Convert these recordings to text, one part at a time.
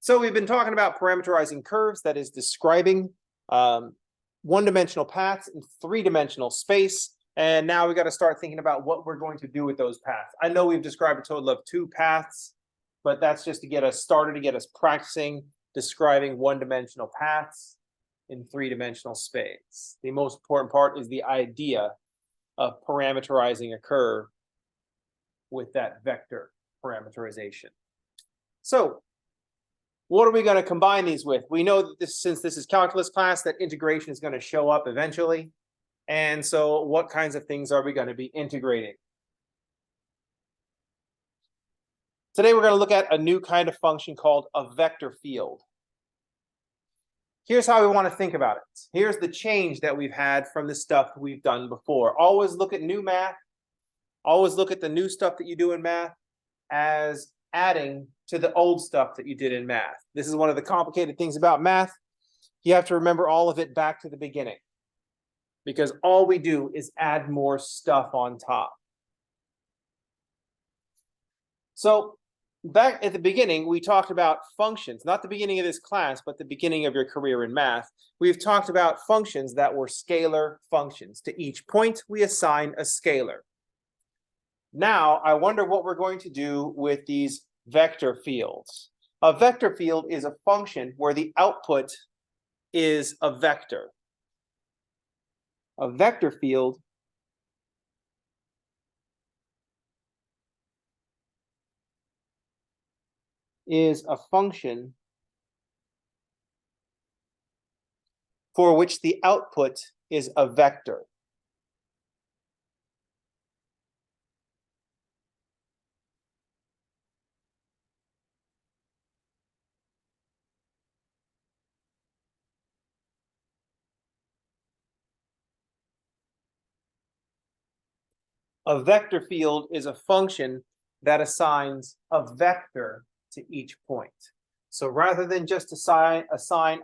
So we've been talking about parameterizing curves, that is describing one-dimensional paths in three-dimensional space. And now we got to start thinking about what we're going to do with those paths. I know we've described a total of 2 paths, but that's just to get us started, to get us practicing describing one-dimensional paths in three-dimensional space. The most important part is the idea of parameterizing a curve with that vector parameterization. So what are we going to combine these with? We know that since this is calculus class, that integration is going to show up eventually. And so what kinds of things are we going to be integrating? Today, we're going to look at a new kind of function called a vector field. Here's how we want to think about it. Here's the change that we've had from the stuff we've done before. Always look at new math. Always look at the new stuff that you do in math as adding to the old stuff that you did in math. This is one of the complicated things about math. You have to remember all of it back to the beginning, because all we do is add more stuff on top. So back at the beginning, we talked about functions, not the beginning of this class, but the beginning of your career in math. We've talked about functions that were scalar functions. To each point, we assign a scalar. Now, I wonder what we're going to do with these vector fields. A vector field is a function where the output is a vector. A vector field is a function for which the output is a vector. A vector field is a function that assigns a vector to each point. So rather than just assign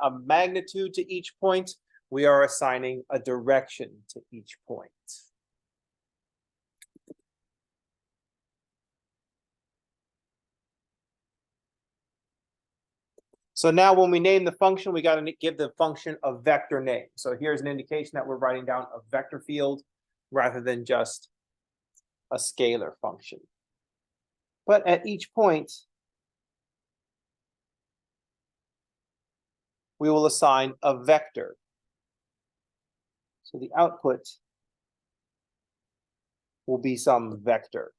a magnitude to each point, we are assigning a direction to each point. So now when we name the function, we got to give the function a vector name. So here's an indication that we're writing down a vector field rather than just a scalar function. But at each point, we will assign a vector. So the output will be some vector.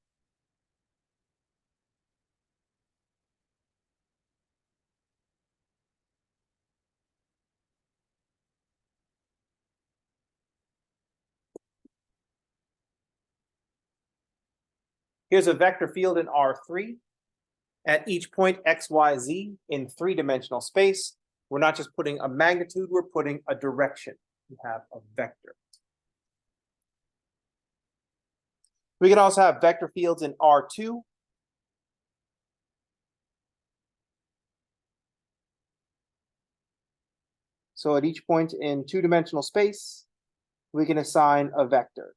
Here's a vector field in R3. At each point x, y, z in three-dimensional space, we're not just putting a magnitude, we're putting a direction. We have a vector. We can also have vector fields in R2. So at each point in two-dimensional space, we can assign a vector.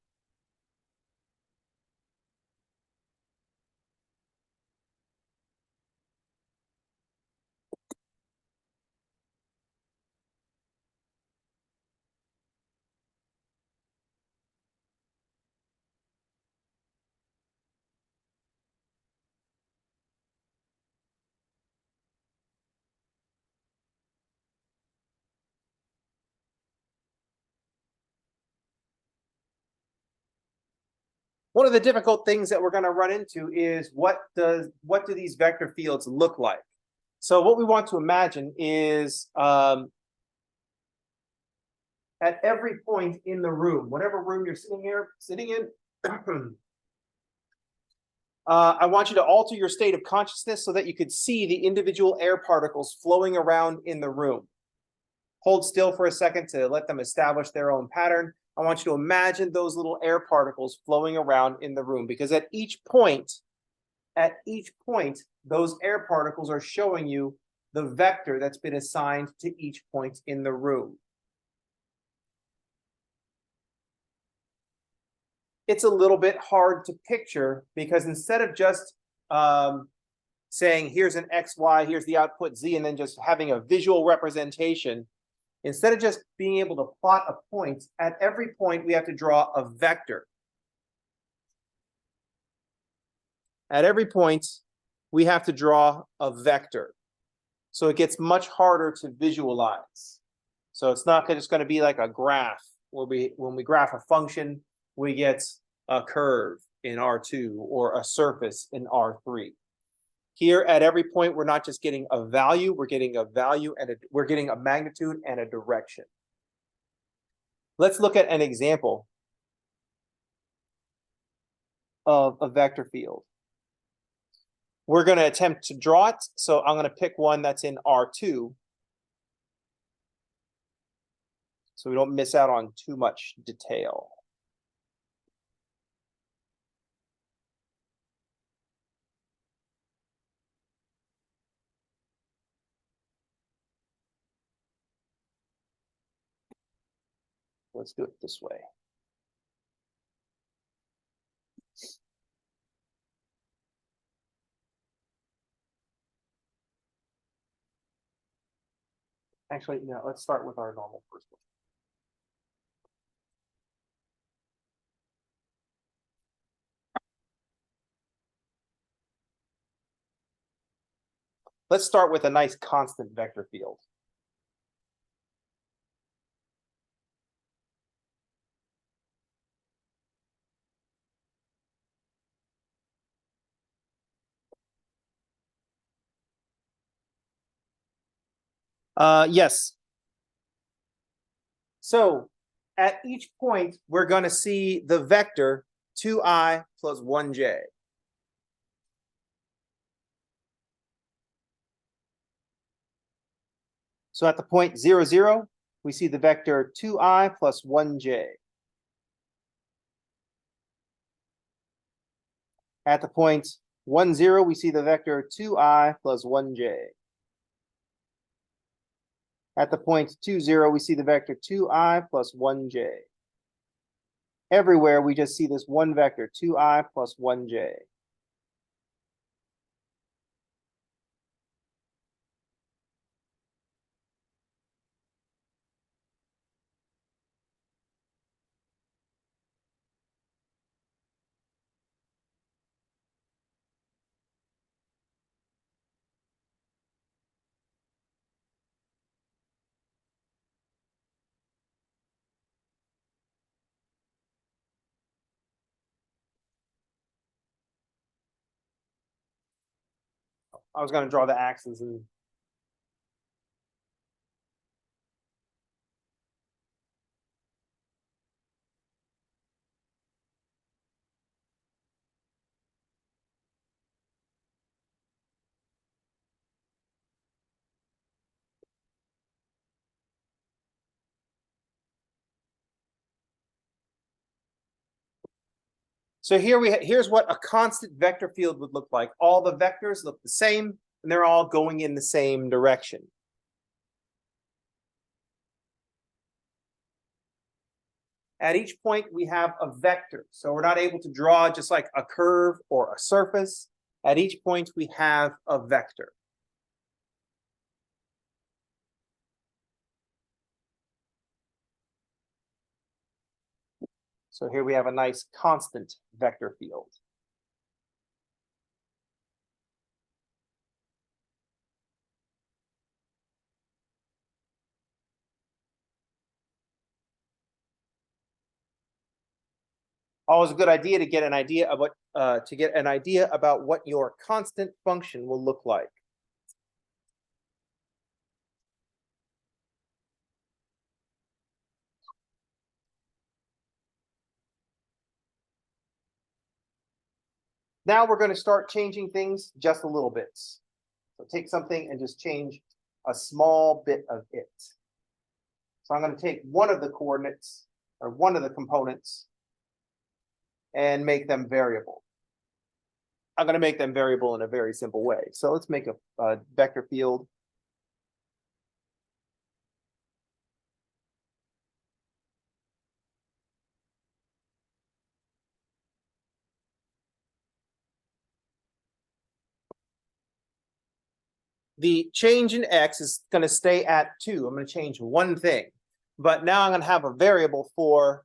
One of the difficult things that we're going to run into is what do these vector fields look like? So what we want to imagine is at every point in the room, whatever room you're sitting in, I want you to alter your state of consciousness so that you could see the individual air particles flowing around in the room. Hold still for a second to let them establish their own pattern. I want you to imagine those little air particles flowing around in the room, because at each point, those air particles are showing you the vector that's been assigned to each point in the room. It's a little bit hard to picture because instead of just saying here's an X, Y, here's the output Z, and then just having a visual representation. Instead of just being able to plot a point, at every point we have to draw a vector. At every point, we have to draw a vector. So it gets much harder to visualize. So it's not just going to be like a graph where when we graph a function, we get a curve in R2 or a surface in R3. Here at every point, we're not just getting a value, we're getting a value and we're getting a magnitude and a direction. Let's look at an example of a vector field. We're going to attempt to draw it. So I'm going to pick one that's in R2. So we don't miss out on too much detail. Let's do it this way. Actually, no, let's start with our normal first one. Let's start with a nice constant vector field. Yes. So at each point, we're going to see the vector 2i plus 1j. So at the point 0, 0, we see the vector 2i plus 1j. At the point 1, 0, we see the vector 2i plus 1j. At the point 2, 0, we see the vector 2i plus 1j. Everywhere, we just see this one vector, 2i plus 1j. I was going to draw the axes and so here's what a constant vector field would look like. All the vectors look the same, and they're all going in the same direction. At each point, we have a vector. So we're not able to draw just like a curve or a surface. At each point, we have a vector. So here we have a nice constant vector field. Always a good idea to get an idea of what about what your constant function will look like. Now we're going to start changing things just a little bit. So take something and just change a small bit of it. So I'm going to take one of the coordinates or one of the components and make them variable. I'm going to make them variable in a very simple way. So let's make a vector field. the change in x is going to stay at 2. I'm going to change one thing. But now I'm going to have a variable for,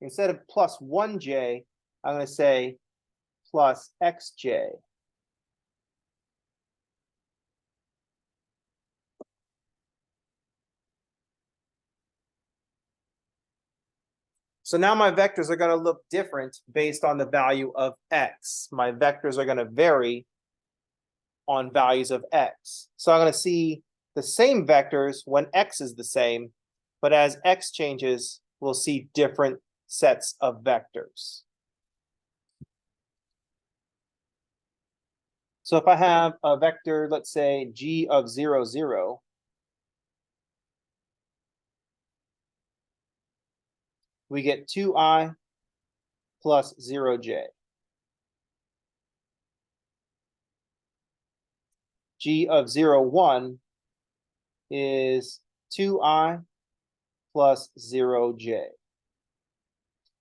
instead of plus 1j, I'm going to say plus xj. So now my vectors are going to look different based on the value of x. My vectors are going to vary on values of x. So I'm going to see the same vectors when x is the same, but as x changes, we'll see different sets of vectors. So if I have a vector, let's say g of 0, 0, we get 2i plus 0j. G of 0, 1 is 2i plus 0j.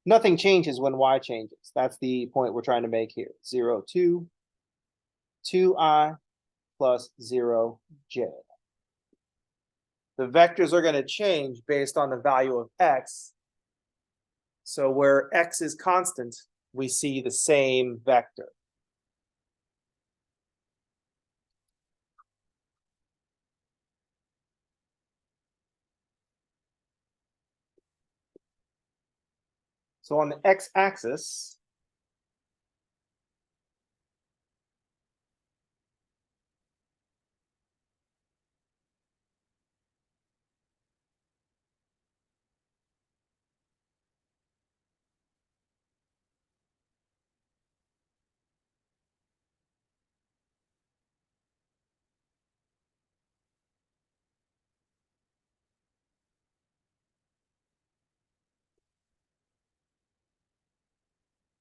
Nothing changes when y changes. That's the point we're trying to make here. 0, 2, 2i plus 0j. The vectors are going to change based on the value of x. So where x is constant, we see the same vector. So on the x-axis,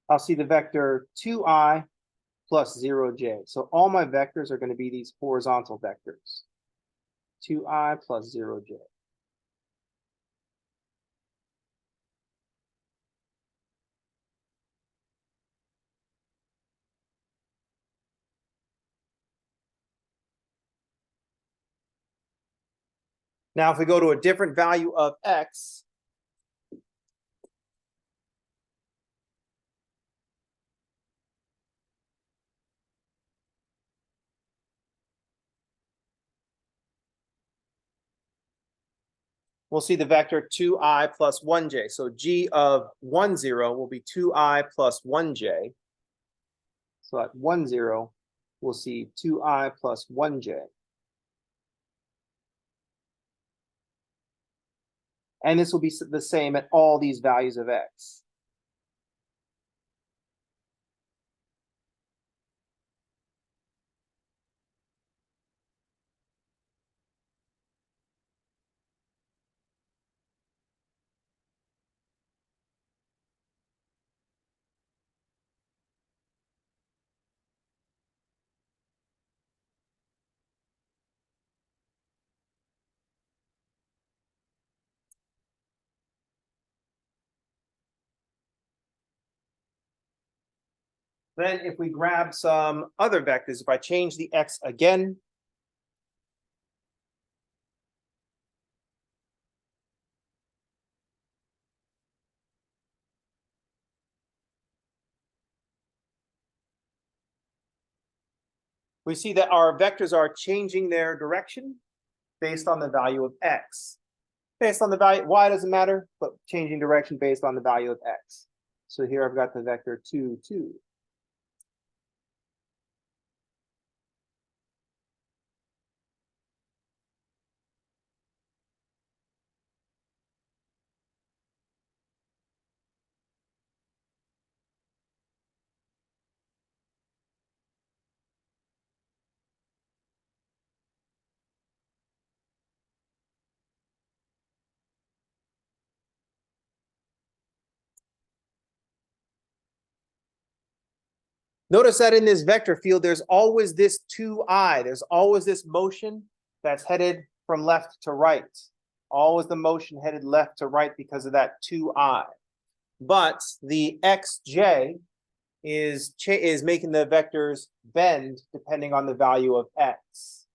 I'll see the vector 2i plus 0j. So all my vectors are going to be these horizontal vectors. 2i plus 0j. Now, if we go to a different value of x, we'll see the vector 2i plus 1j. So g of 1, 0 will be 2i plus 1j. So at 1, 0, we'll see 2i plus 1j. And this will be the same at all these values of x. Then if we grab some other vectors, if I change the x again, we see that our vectors are changing their direction based on the value of x. Based on the value, y doesn't matter, but changing direction based on the value of x. So here I've got the vector 2, 2. Notice that in this vector field, there's always this 2i. There's always this motion that's headed from left to right. Always the motion headed left to right because of that 2i. But the xj is making the vectors bend depending on the value of x.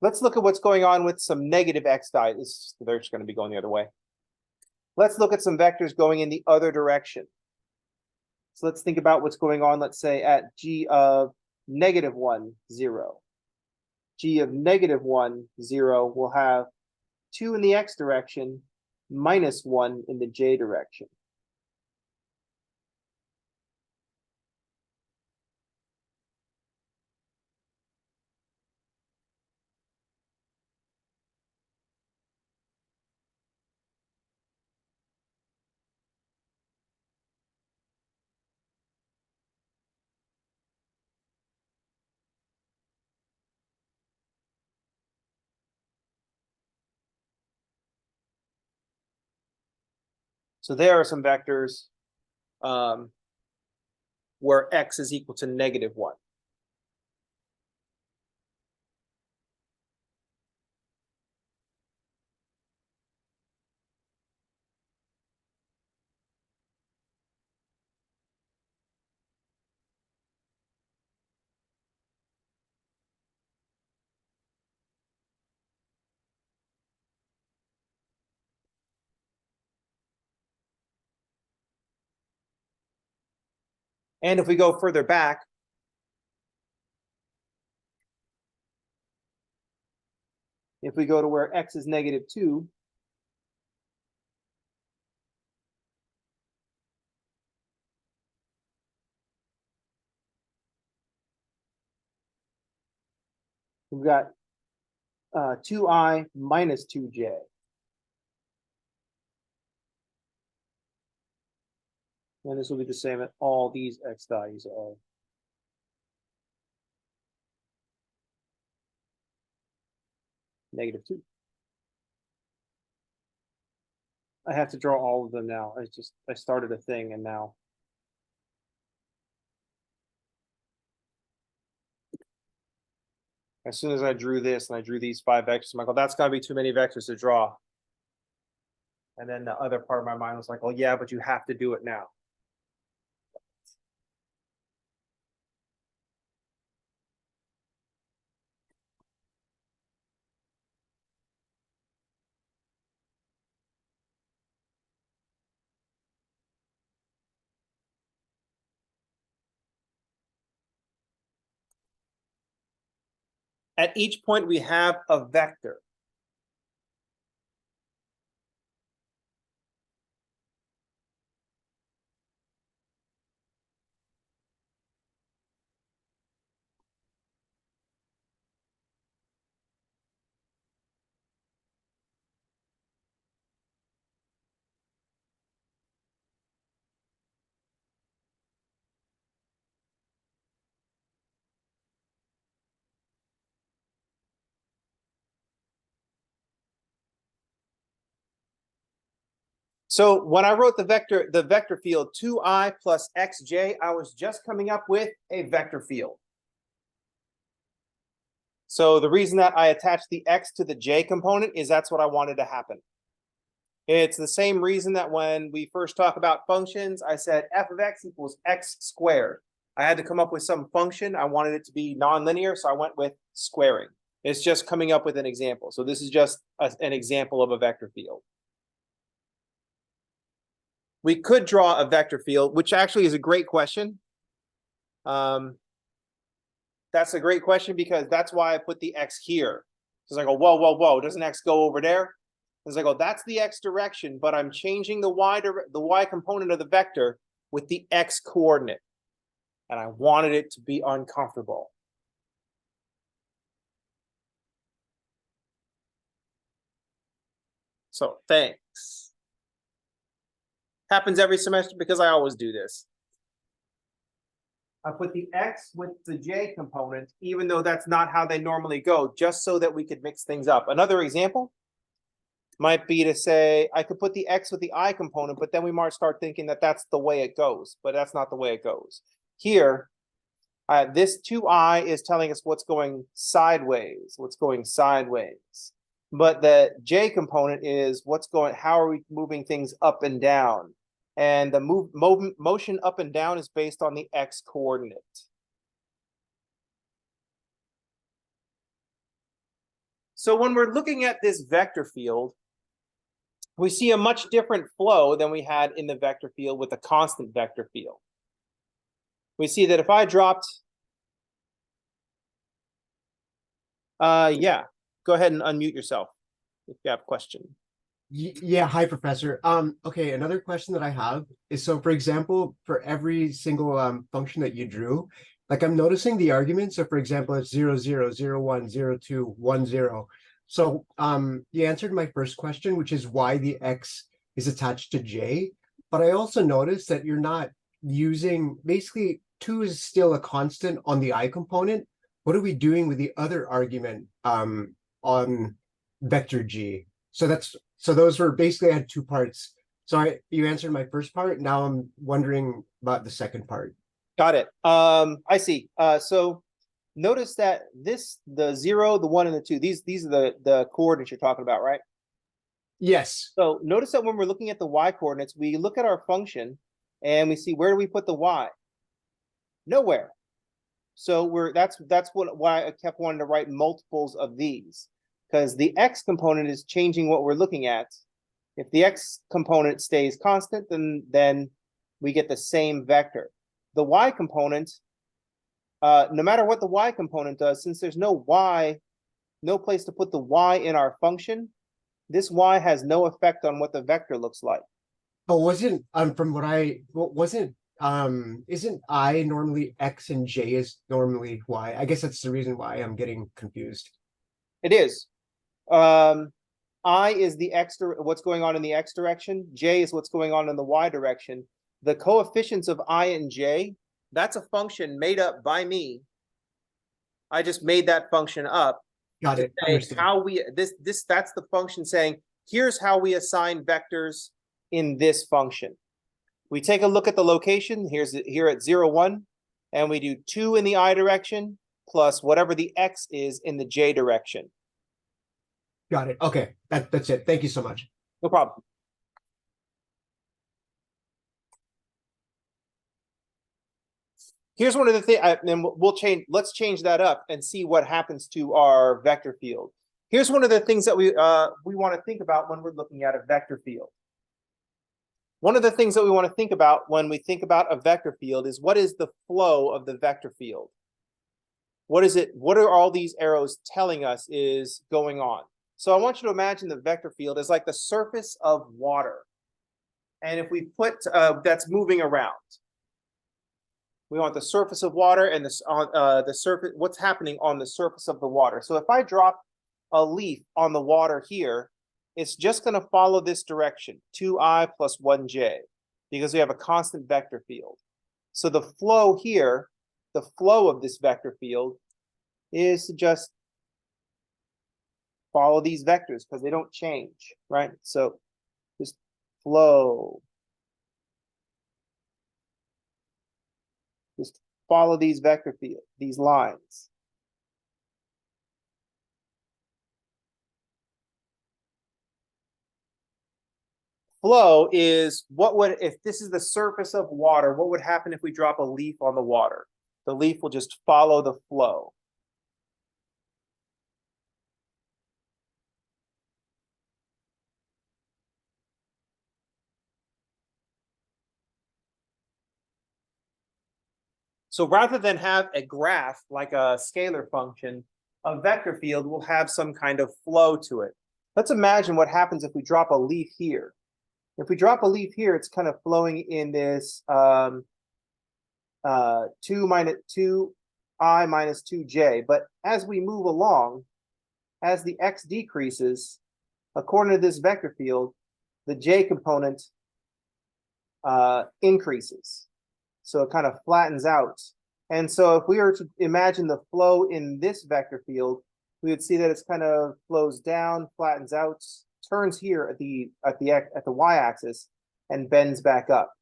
Let's look at what's going on with some negative x dies. They're just going to be going the other way. Let's look at some vectors going in the other direction. So let's think about what's going on, let's say, at g of -1, 0. G of -1, 0 will have 2 in the x direction, -1 in the j direction. So there are some vectors where x is equal to -1. And if we go further back, if we go to where x is -2, we've got 2i minus 2j. And this will be the same at all these x values are. -2. I have to draw all of them now. I started a thing and now. As soon as I drew this and I drew these 5 vectors, Michael, that's gotta be too many vectors to draw. And then the other part of my mind was like, oh yeah, but you have to do it now. At each point, we have a vector. So when I wrote the vector field 2i plus xj, I was just coming up with a vector field. So the reason that I attached the x to the j component is that's what I wanted to happen. It's the same reason that when we first talk about functions, I said f of x equals x squared. I had to come up with some function. I wanted it to be nonlinear, so I went with squaring. It's just coming up with an example. So this is just an example of a vector field. We could draw a vector field, which actually is a great question. That's a great question because that's why I put the x here. Because I go, whoa, whoa, whoa, doesn't x go over there? Because I go, that's the x direction, but I'm changing the y component of the vector with the x coordinate. And I wanted it to be uncomfortable. So thanks. Happens every semester because I always do this. I put the x with the j component, even though that's not how they normally go, just so that we could mix things up. Another example might be to say, I could put the x with the I component, but then we might start thinking that that's the way it goes, but that's not the way it goes. Here, this 2i is telling us what's going sideways, But the j component is what's going, how are we moving things up and down? And the motion up and down is based on the x coordinate. So when we're looking at this vector field, we see a much different flow than we had in the vector field with a constant vector field. We see that if I dropped, yeah, go ahead and unmute yourself if you have a question. Yeah, hi, Professor. Okay, another question that I have is, so for example, for every single function that you drew, like I'm noticing the argument. So for example, it's 0, 0, 0, 1, 0, 2, 1, 0. So you answered my first question, which is why the x is attached to j. But I also noticed that you're not using, basically 2 is still a constant on the I component. What are we doing with the other argument on vector g? So those were basically, I had two parts. So you answered my first part. Now I'm wondering about the second part. Got it. I see. So notice that the 0, the 1, and the 2, these are the coordinates you're talking about, right? Yes. So notice that when we're looking at the y coordinates, we look at our function and we see, where do we put the y? Nowhere. So that's why I kept wanting to write multiples of these, because the x component is changing what we're looking at. If the x component stays constant, then we get the same vector. The y component, no matter what the y component does, since there's no y, no place to put the y in our function, this y has no effect on what the vector looks like. But wasn't from what I wasn't isn't I normally x and j is normally y? I guess that's the reason why I'm getting confused. It is. I is the x, what's going on in the x direction. J is what's going on in the y direction. The coefficients of I and j, that's a function made up by me. I just made that function up. Got it. Understood. How we that's the function saying, here's how we assign vectors in this function. We take a look at the location here at 0, 1, and we do 2 in the I direction plus whatever the x is in the j direction. Got it. Okay, that's it. Thank you so much. No problem. Here's one of the things, and let's change that up and see what happens to our vector field. Here's one of the things that we want to think about when we're looking at a vector field. One of the things that we want to think about when we think about a vector field is, what is the flow of the vector field? What is it? What are all these arrows telling us is going on? So I want you to imagine the vector field as like the surface of water. And if we put, that's moving around. We want the surface of water and the surface, what's happening on the surface of the water. So if I drop a leaf on the water here, it's just going to follow this direction, 2i plus 1j, because we have a constant vector field. So the flow here, the flow of this vector field, is to just follow these vectors because they don't change, right? So just flow. Just follow these vector fields, these lines. Flow is what would, if this is the surface of water, what would happen if we drop a leaf on the water? The leaf will just follow the flow. So rather than have a graph like a scalar function, a vector field will have some kind of flow to it. Let's imagine what happens if we drop a leaf here. If we drop a leaf here, it's kind of flowing in this 2i minus 2j. But as we move along, as the x decreases, according to this vector field, the j component increases. So it kind of flattens out. And so if we were to imagine the flow in this vector field, we would see that it's kind of flows down, flattens out, turns here at the y-axis, and bends back up.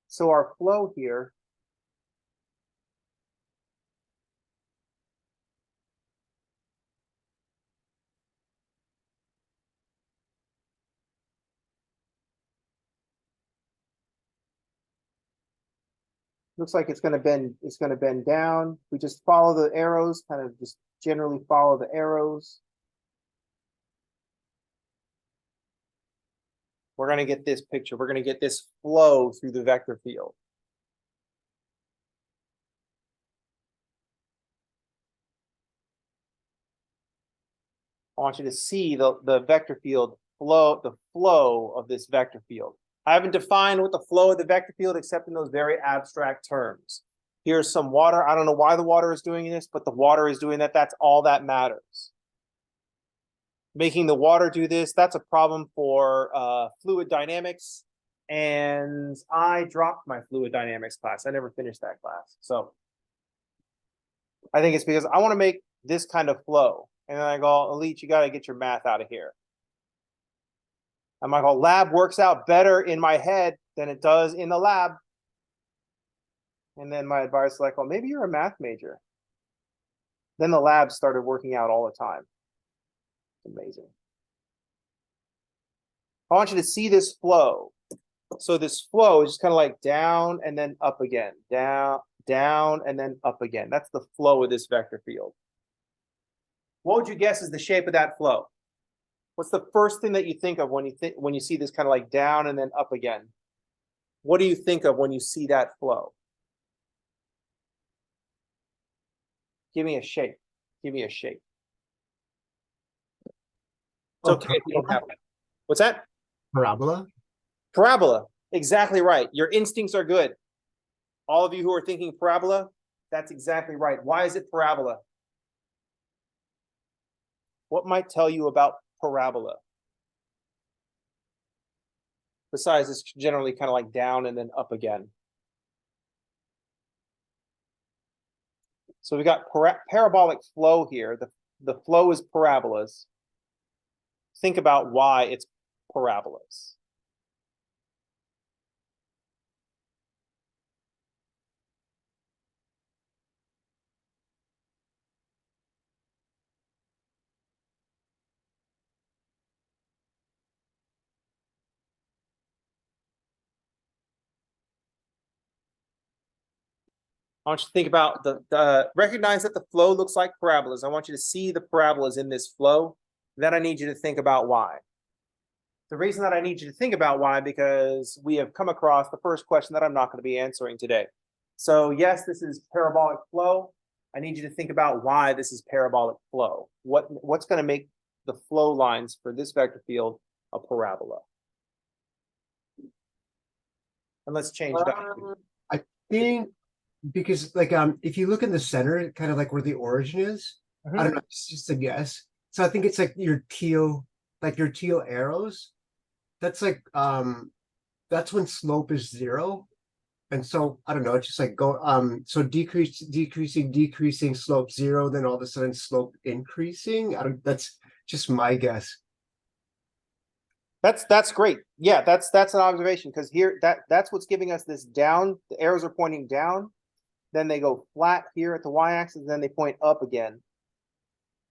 So our flow here looks like it's going to bend down. We just follow the arrows, kind of just generally follow the arrows. we're going to get this picture. We're going to get this flow through the vector field. I want you to see the vector field flow, the flow of this vector field. I haven't defined what the flow of the vector field except in those very abstract terms. Here's some water. I don't know why the water is doing this, but the water is doing that. That's all that matters. Making the water do this, that's a problem for fluid dynamics. And I dropped my fluid dynamics class. I never finished that class. So I think it's because I want to make this kind of flow. And then I go, Elite, you got to get your math out of here. I'm like, oh, lab works out better in my head than it does in the lab. And then my advisor is like, well, maybe you're a math major. Then the lab started working out all the time. Amazing. I want you to see this flow. So this flow is just kind of like down and then up again, down, down, and then up again. That's the flow of this vector field. What would you guess is the shape of that flow? What's the first thing that you think of when you see this kind of like down and then up again? What do you think of when you see that flow? Give me a shape. Give me a shape. It's okay if you don't have it. What's that? Parabola? Parabola. Exactly right. Your instincts are good. All of you who are thinking parabola, that's exactly right. Why is it parabola? What might tell you about parabola? Besides, it's generally kind of like down and then up again. So we got parabolic flow here. The flow is parabolas. Think about why it's parabolas. I want you to think about recognize that the flow looks like parabolas. I want you to see the parabolas in this flow. Then I need you to think about why. The reason that I need you to think about why, because we have come across the first question that I'm not going to be answering today. So yes, this is parabolic flow. I need you to think about why this is parabolic flow. What's going to make the flow lines for this vector field a parabola? And let's change it up. I think because like if you look in the center, kind of like where the origin is, I don't know, it's just a guess. So I think it's like your teal arrows. That's like that's when slope is 0. And so I don't know, it's just like so decreasing slope 0, then all of a sudden slope increasing. That's just my guess. That's great. Yeah, that's an observation, because here that's what's giving us this down. The arrows are pointing down, then they go flat here at the y-axis, then they point up again.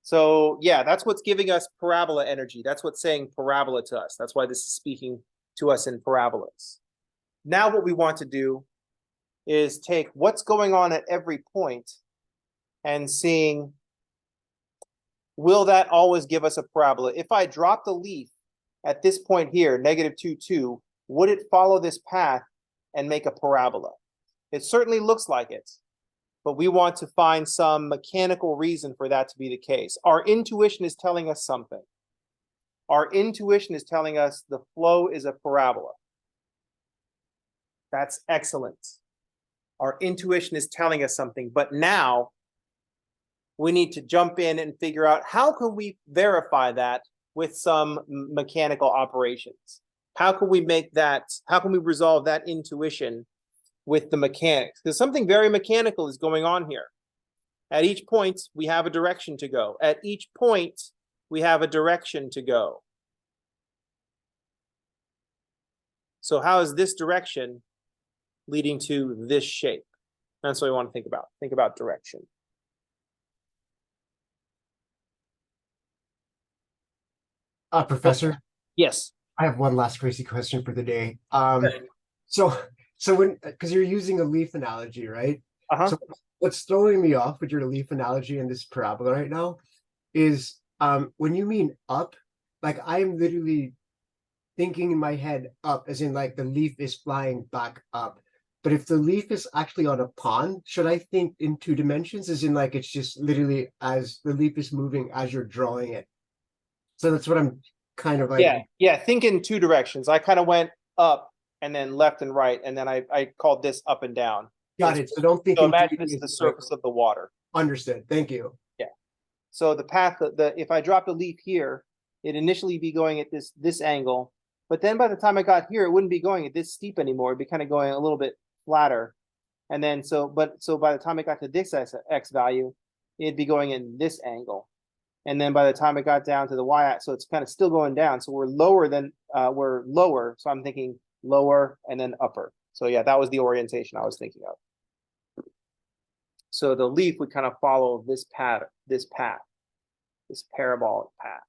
So yeah, that's what's giving us parabola energy. That's what's saying parabola to us. That's why this is speaking to us in parabolas. Now what we want to do is take what's going on at every point and seeing, will that always give us a parabola? If I drop the leaf at this point here, -2, 2, would it follow this path and make a parabola? It certainly looks like it, but we want to find some mechanical reason for that to be the case. Our intuition is telling us something. Our intuition is telling us the flow is a parabola. That's excellent. Our intuition is telling us something, but now we need to jump in and figure out, how can we verify that with some mechanical operations? How can we resolve that intuition with the mechanics? Because something very mechanical is going on here. At each point, we have a direction to go. At each point, we have a direction to go. So how is this direction leading to this shape? That's what we want to think about. Think about direction. Professor? Yes. I have one last crazy question for the day. So when, because you're using a leaf analogy, right? So what's throwing me off with your leaf analogy in this parabola right now is when you mean up, like I'm literally thinking in my head up, as in like the leaf is flying back up. But if the leaf is actually on a pond, should I think in 2 dimensions, as in like it's just literally as the leaf is moving as you're drawing it? So that's what I'm kind of like. Yeah, think in two directions. I kind of went up and then left and right, and then I called this up and down. Got it. So don't think So in imagine 3D this is the as like surface of the water. understood. Thank you. Yeah. So the path, if I dropped a leaf here, it'd initially be going at this angle, but then by the time I got here, it wouldn't be going at this steep anymore. It'd be kind of going a little bit flatter. And then so by the time it got to this x value, it'd be going in this angle. And then by the time it got down to the y, so it's kind of still going down. So we're lower than we're lower. So I'm thinking lower and then upper. So yeah, that was the orientation I was thinking of. So the leaf would kind of follow this pattern, this parabolic path.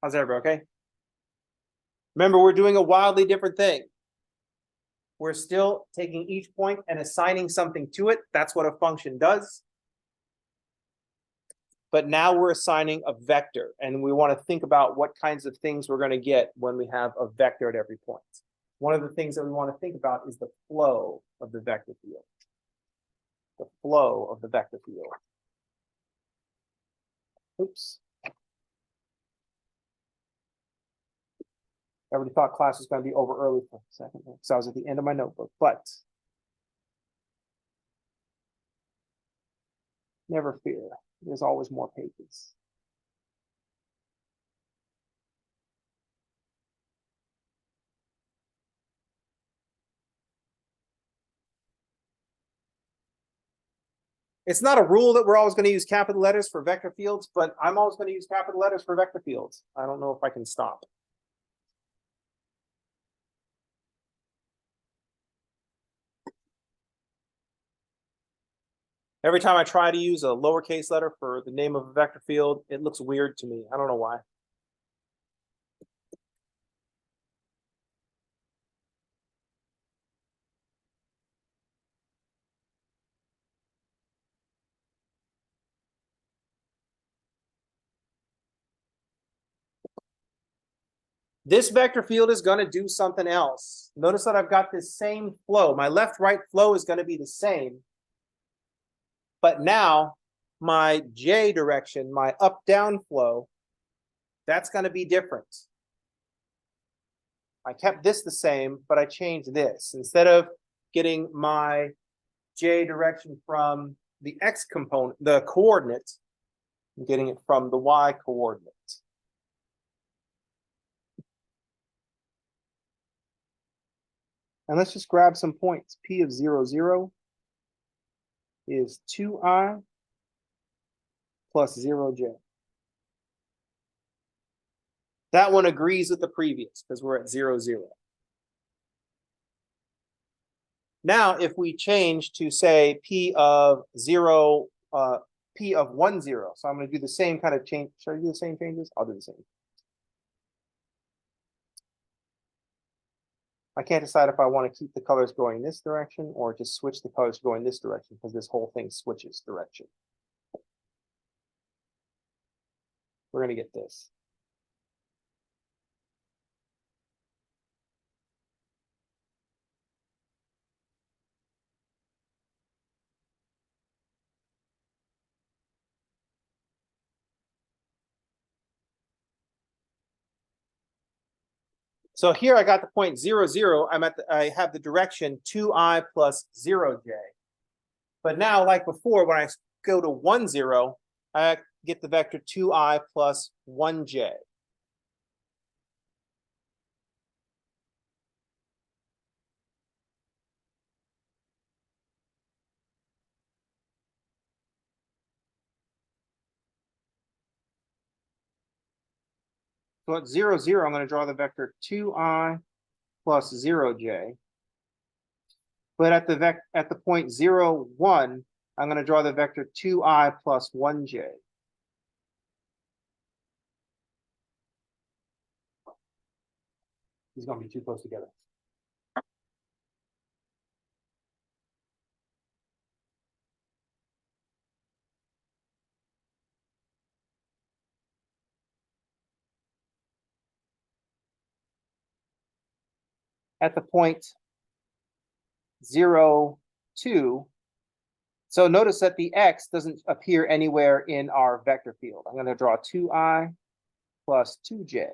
How's everybody okay? Remember, we're doing a wildly different thing. We're still taking each point and assigning something to it. That's what a function does. But now we're assigning a vector, and we want to think about what kinds of things we're going to get when we have a vector at every point. One of the things that we want to think about is the flow of the vector field. The flow of the vector field. Oops. I already thought class was going to be over early for a second, because I was at the end of my notebook, but never fear. There's always more pages. It's not a rule that we're always going to use capital letters for vector fields, but I'm always going to use capital letters for vector fields. I don't know if I can stop. Every time I try to use a lowercase letter for the name of a vector field, it looks weird to me. I don't know why. This vector field is going to do something else. Notice that I've got this same flow. My left-right flow is going to be the same. But now my J direction, my up-down flow, that's going to be different. I kept this the same, but I changed this. Instead of getting my J direction from the X component, the coordinate, I'm getting it from the Y coordinate. And let's just grab some points. P of 0, 0 is 2i plus 0j. That one agrees with the previous because we're at 0, 0. Now, if we change to say P of 0, P of 1, 0. So I'm going to do the same kind of change. Should I do the same changes? I'll do the same. I can't decide if I want to keep the colors going this direction or just switch the colors going this direction because this whole thing switches direction. We're going to get this. So here I got the point 0, 0. I have the direction 2i plus 0j. But now, like before, when I go to 1, 0, I get the vector 2i plus 1j. So at 0, 0, I'm going to draw the vector 2i plus 0j. But at the point 0, 1, I'm going to draw the vector 2i plus 1j. These are going to be too close together. at the point 0, 2. So notice that the x doesn't appear anywhere in our vector field. I'm going to draw 2i plus 2j.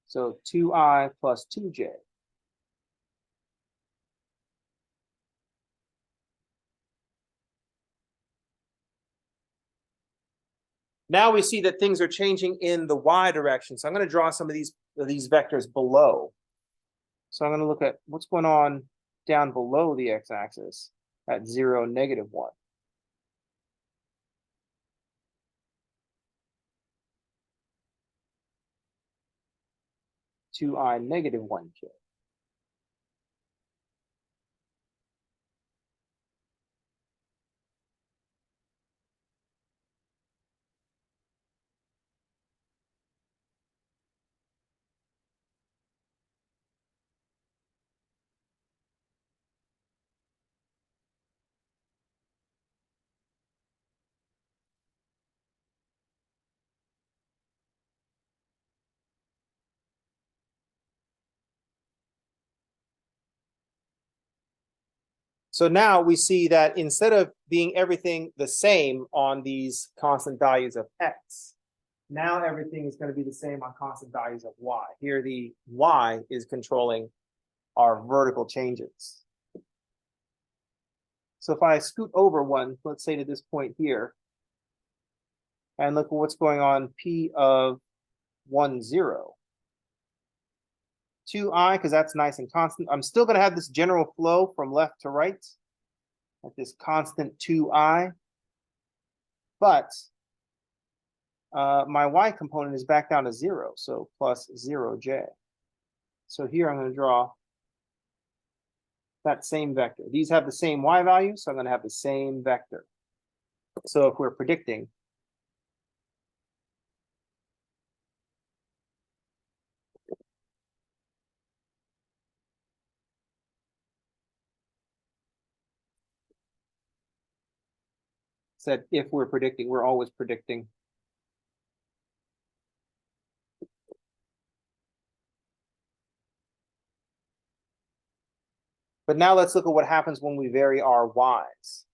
So 2i plus 2j. Now we see that things are changing in the y direction. So I'm going to draw some of these vectors below. So I'm going to look at what's going on down below the x-axis at 0, -1. Two I -1j. So now we see that instead of being everything the same on these constant values of x, now everything is going to be the same on constant values of y. Here the y is controlling our vertical changes. So if I scoot over one, let's say to this point here, and look at what's going on p of 1, 0. 2i, because that's nice and constant. I'm still going to have this general flow from left to right at this constant 2i, but my y component is back down to 0, so plus 0j. So here I'm going to draw that same vector. These have the same y value, so I'm going to have the same vector. So if we're predicting, said if we're predicting, we're always predicting. But now let's look at what happens when we vary our y's.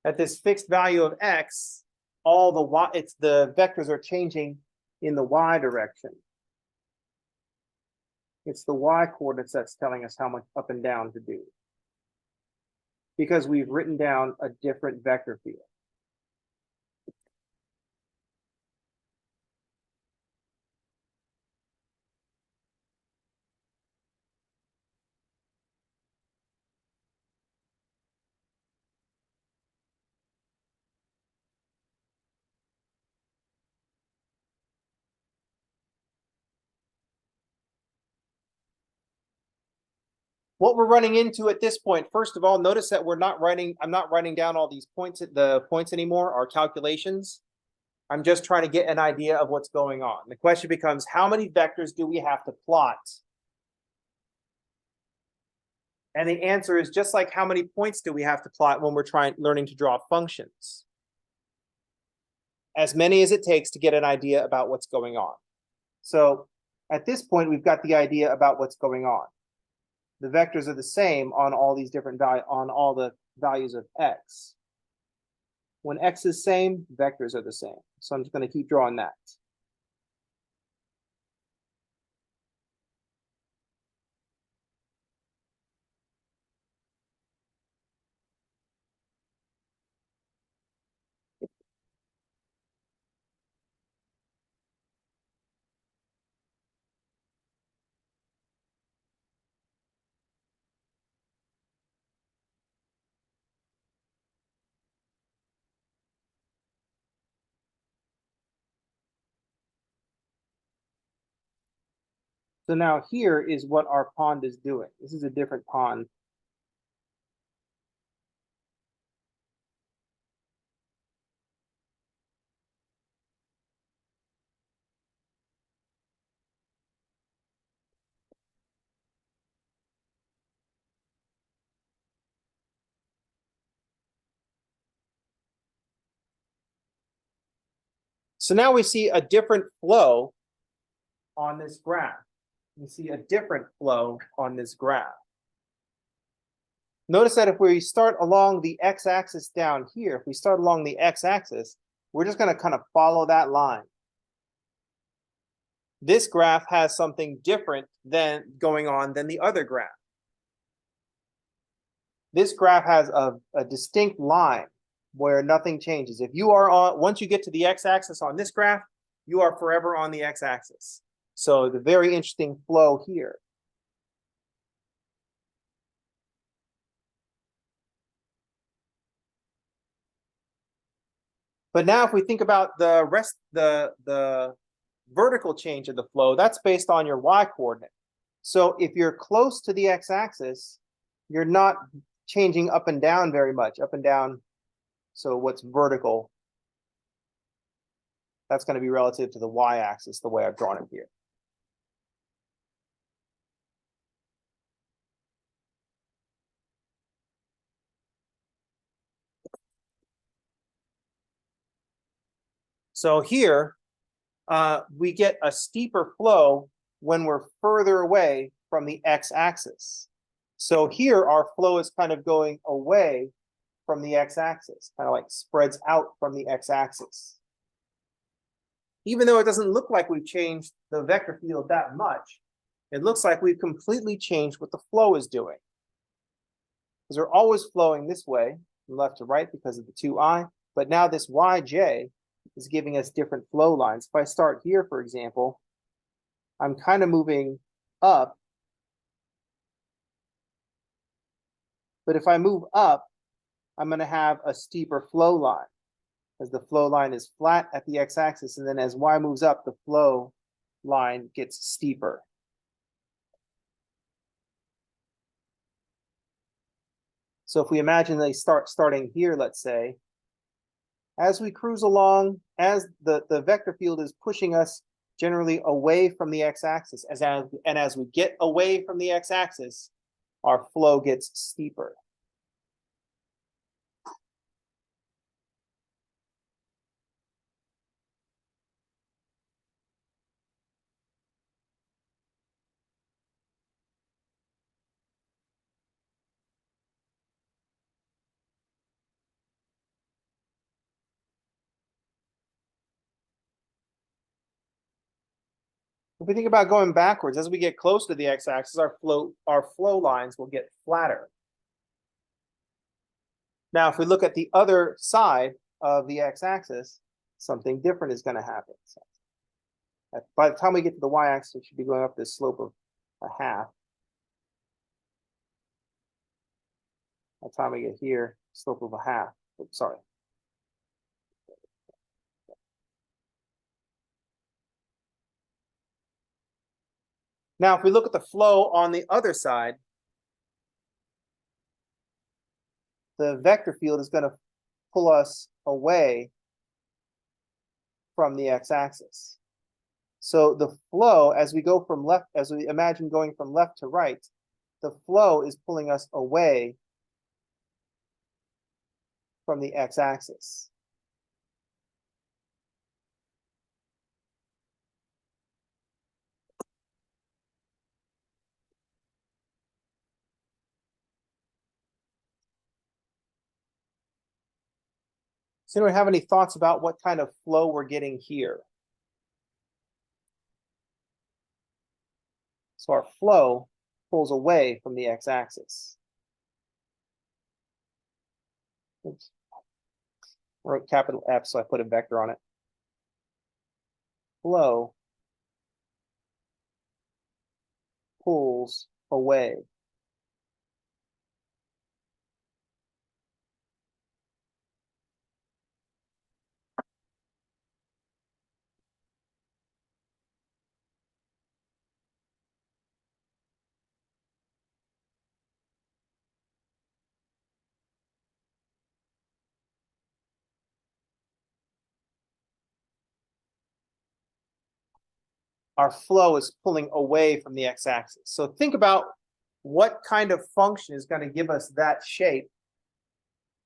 At this fixed value of x, all the y, it's the vectors are changing in the y direction. It's the y coordinates that's telling us how much up and down to do, because we've written down a different vector field. What we're running into at this point, first of all, notice that I'm not writing down all these points, the points anymore, our calculations. I'm just trying to get an idea of what's going on. The question becomes, how many vectors do we have to plot? And the answer is just like how many points do we have to plot when we're learning to draw functions? As many as it takes to get an idea about what's going on. So at this point, we've got the idea about what's going on. The vectors are the same on all these different values, on all the values of x. When x is same, vectors are the same. So I'm just going to keep drawing that. So now here is what our pond is doing. This is a different pond So now we see a different flow on this graph. We see a different flow on this graph. Notice that if we start along the x-axis down here, if we start along the x-axis, we're just going to kind of follow that line. This graph has something different than going on than the other graph. This graph has a distinct line where nothing changes. If you are on, once you get to the x-axis on this graph, you are forever on the x-axis. So the very interesting flow here. But now if we think about the rest, the vertical change of the flow, that's based on your y-coordinate. So if you're close to the x-axis, you're not changing up and down very much, up and down. So what's vertical, that's going to be relative to the y-axis, the way I've drawn it here. So here, we get a steeper flow when we're further away from the x-axis. So here our flow is kind of going away from the x-axis, kind of like spreads out from the x-axis. Even though it doesn't look like we've changed the vector field that much, it looks like we've completely changed what the flow is doing. Because we're always flowing this way, from left to right because of the 2i, but now this yj is giving us different flow lines. If I start here, for example, I'm kind of moving up. But if I move up, I'm going to have a steeper flow line, as the flow line is flat at the x-axis, and then as y moves up, the flow line gets steeper. So if we imagine they starting here, let's say, as we cruise along, as the vector field is pushing us generally away from the x-axis, and as we get away from the x-axis, our flow gets steeper. If we think about going backwards, as we get close to the x-axis, our flow lines will get flatter. Now, if we look at the other side of the x-axis, something different is going to happen. So by the time we get to the y-axis, we should be going up this slope of a half. By the time we get here, slope of a half. Oops, sorry. Now, if we look at the flow on the other side, the vector field is going to pull us away from the x-axis. So the flow, as we go from left, as we imagine going from left to right, the flow is pulling us away from the x-axis. Does anyone have any thoughts about what kind of flow we're getting here? So our flow pulls away from the x-axis. Oops. I wrote capital F, so I put a vector on it. Flow pulls away. Our flow is pulling away from the x-axis. So think about what kind of function is going to give us that shape.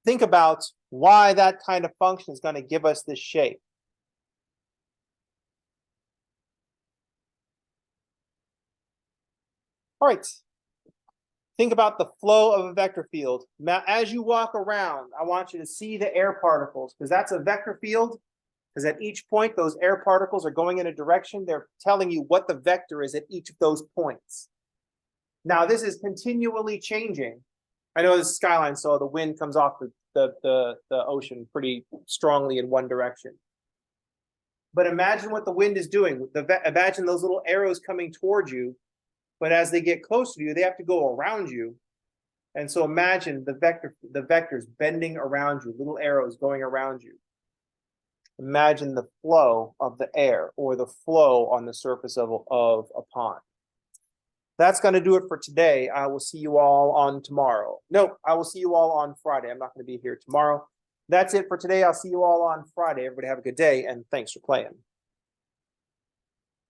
Think about why that kind of function is going to give us this shape. All right. Think about the flow of a vector field. Now, as you walk around, I want you to see the air particles, because that's a vector field. Because at each point, those air particles are going in a direction. They're telling you what the vector is at each of those points. Now, this is continually changing. I know this skyline, so the wind comes off the ocean pretty strongly in one direction. But imagine what the wind is doing. Imagine those little arrows coming towards you. But as they get closer to you, they have to go around you. And so imagine the vectors bending around you, little arrows going around you. Imagine the flow of the air or the flow on the surface of a pond. That's going to do it for today. I will see you all on tomorrow. No, I will see you all on Friday. I'm not going to be here tomorrow. That's it for today. I'll see you all on Friday. Everybody have a good day, and thanks for playing.